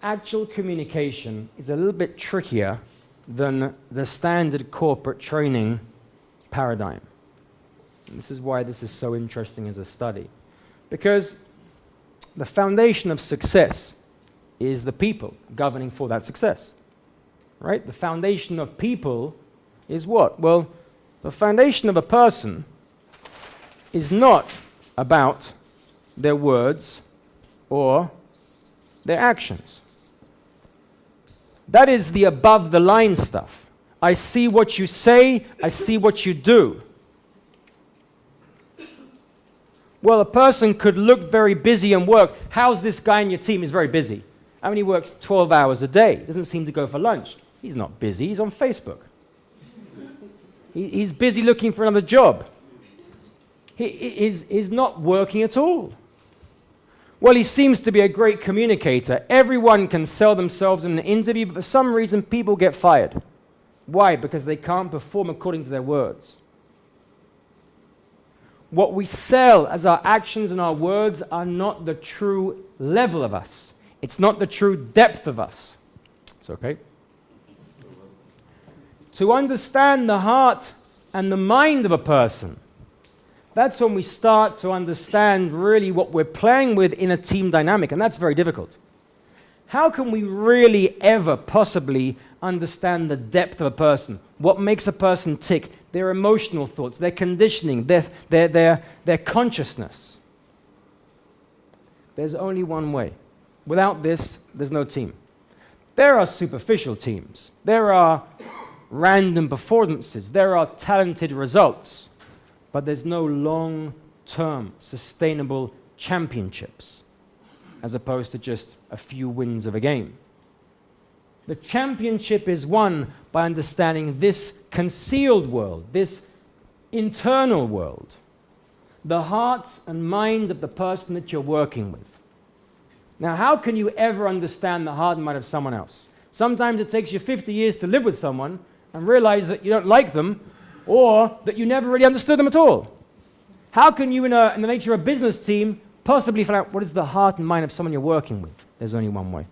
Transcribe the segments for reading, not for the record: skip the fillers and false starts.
actual communication is a little bit trickier than the standard corporate training paradigm. And this is why this is so interesting as a study. Because the foundation of success is the people governing for that success. Right? The foundation of people is what? Well, the foundation of a person is not about their words or their actions. That is the above the line stuff. I see what you say, I see what you do. Well, a person could look very busy and work. How's this guy in your team? He's very busy. I mean, he works 12 hours a day. Doesn't seem to go for lunch. He's not busy. He's on Facebook. He's busy looking for another job. He's not working at all. Well, he seems to be a great communicator. Everyone can sell themselves in an interview, but for some reason, people get fired. Why? Because they can't perform according to their words. What we sell as our actions and our words are not the true level of us. It's not the true depth of us. It's okay. To understand the heart and the mind of a person, that's when we start to understand really what we're playing with in a team dynamic, and that's very difficult. How can we really ever possibly understand the depth of a person? What makes a person tick? Their emotional thoughts, their conditioning, their consciousness. There's only one way. Without this, there's no team. There are superficial teams. There are random performances. There are talented results. But there's no long-term, sustainable championships, as opposed to just a few wins of a game. The championship is won by understanding this concealed world, this internal world, the hearts and mind of the person that you're working with. Now, how can you ever understand the heart and mind of someone else? Sometimes it takes you 50 years to live with someone and realize that you don't like them, or that you never really understood them at all. How can you, in the nature of a business team, possibly find out what is the heart and mind of someone you're working with? There's only one way.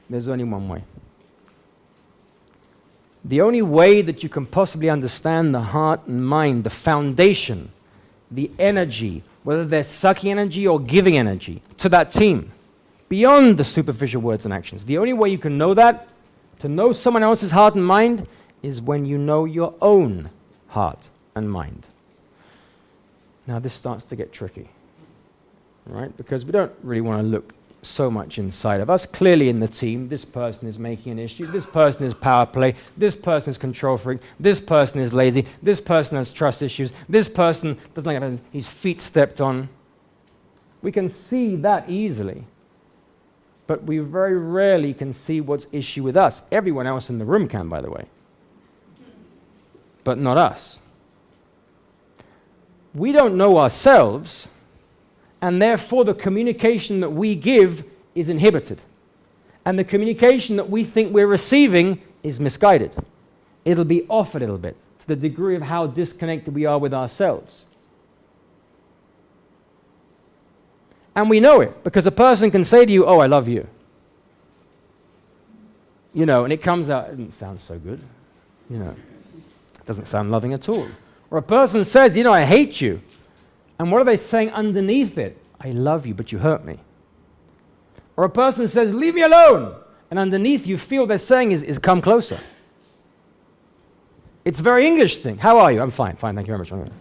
There's only one way. The only way that you can possibly understand the heart and mind, the foundation, the energy, whether they're sucking energy or giving energy to that team, beyond the superficial words and actions. The only way you can know that, to know someone else's heart and mind, is when you know your own heart and mind. Now this starts to get tricky, right? Because we don't really want to look so much inside of us. Clearly in the team, this person is making an issue, this person is power play, this person is control freak, this person is lazy, this person has trust issues, this person doesn't like having his feet stepped on. We can see that easily, but we very rarely can see what's issue with us. Everyone else in the room can, by the way, but not us. We don't know ourselves, and therefore the communication that we give is inhibited. And the communication that we think we're receiving is misguided. It'll be off a little bit to the degree of how disconnected we are with ourselves. And we know it, because a person can say to you, "Oh, I love you." You know, and it comes out, it doesn't sound so good. You know, it doesn't sound loving at all. Or a person says, "You know, I hate you." And what are they saying underneath it? "I love you, but you hurt me." Or a person says, "Leave me alone." And underneath you feel they're saying is "come closer." It's a very English thing. "How are you?" "I'm fine, fine, thank you very much."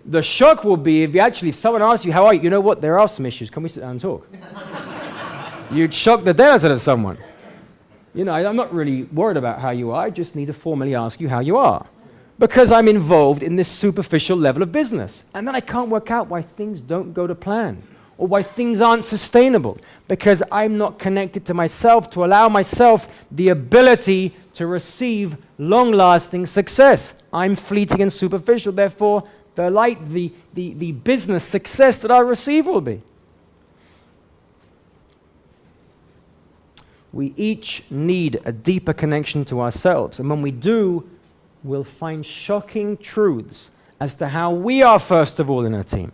The shock will be if someone asks you, "How are you?" "You know what, there are some issues. Can we sit down and talk?" You'd shock the death out of someone. You know, I'm not really worried about how you are. I just need to formally ask you how you are, because I'm involved in this superficial level of business. And then I can't work out why things don't go to plan, or why things aren't sustainable, because I'm not connected to myself to allow myself the ability to receive long-lasting success. I'm fleeting and superficial, therefore the business success that I receive will be. We each need a deeper connection to ourselves, and when we do, we'll find shocking truths as to how we are, first of all, in a team.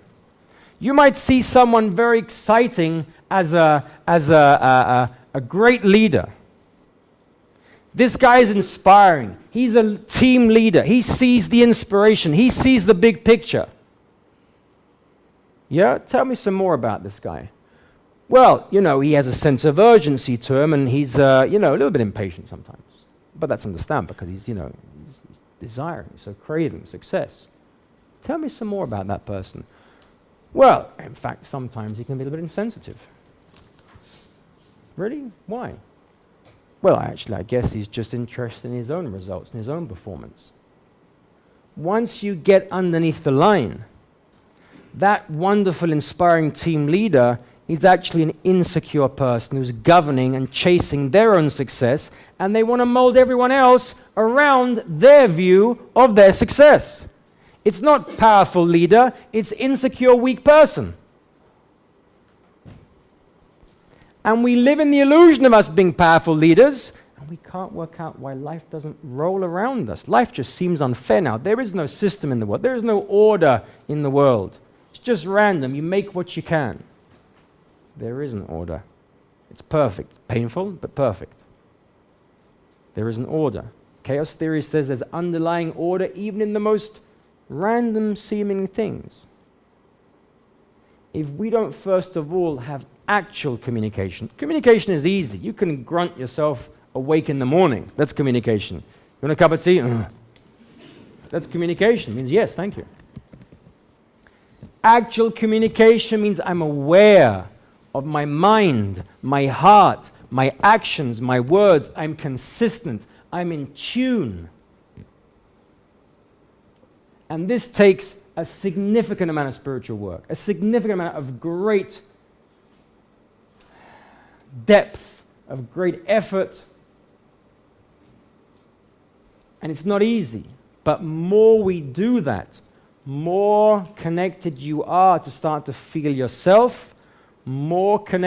You might see someone very exciting as a great leader. This guy is inspiring. He's a team leader. He sees the inspiration. He sees the big picture. Yeah? Tell me some more about this guy. Well, he has a sense of urgency to him, and he's, a little bit impatient sometimes. But that's understandable because he's desiring, so craving success. Tell me some more about that person. Well, in fact, sometimes he can be a little bit insensitive. Really? Why? Well, actually, I guess he's just interested in his own results, in his own performance. Once you get underneath the line, that wonderful, inspiring team leader is actually an insecure person who's governing and chasing their own success, and they want to mold everyone else around their view of their success. It's not powerful leader, it's insecure, weak person. And we live in the illusion of us being powerful leaders, and we can't work out why life doesn't roll around us. Life just seems unfair now. There is no system in the world. There is no order in the world. It's just random. You make what you can. There is an order. It's perfect. Painful, but perfect. There is an order. Chaos theory says there's underlying order even in the most random seeming things. If we don't first of all have actual communication is easy. You can grunt yourself awake in the morning. That's communication. You want a cup of tea? That's communication. It means yes, thank you. Actual communication means I'm aware of my mind, my heart, my actions, my words. I'm consistent. I'm in tune. And this takes a significant amount of spiritual work, a significant amount of great depth, of great effort. And it's not easy. But more we do that, more connected you are to start to feel yourself, more connected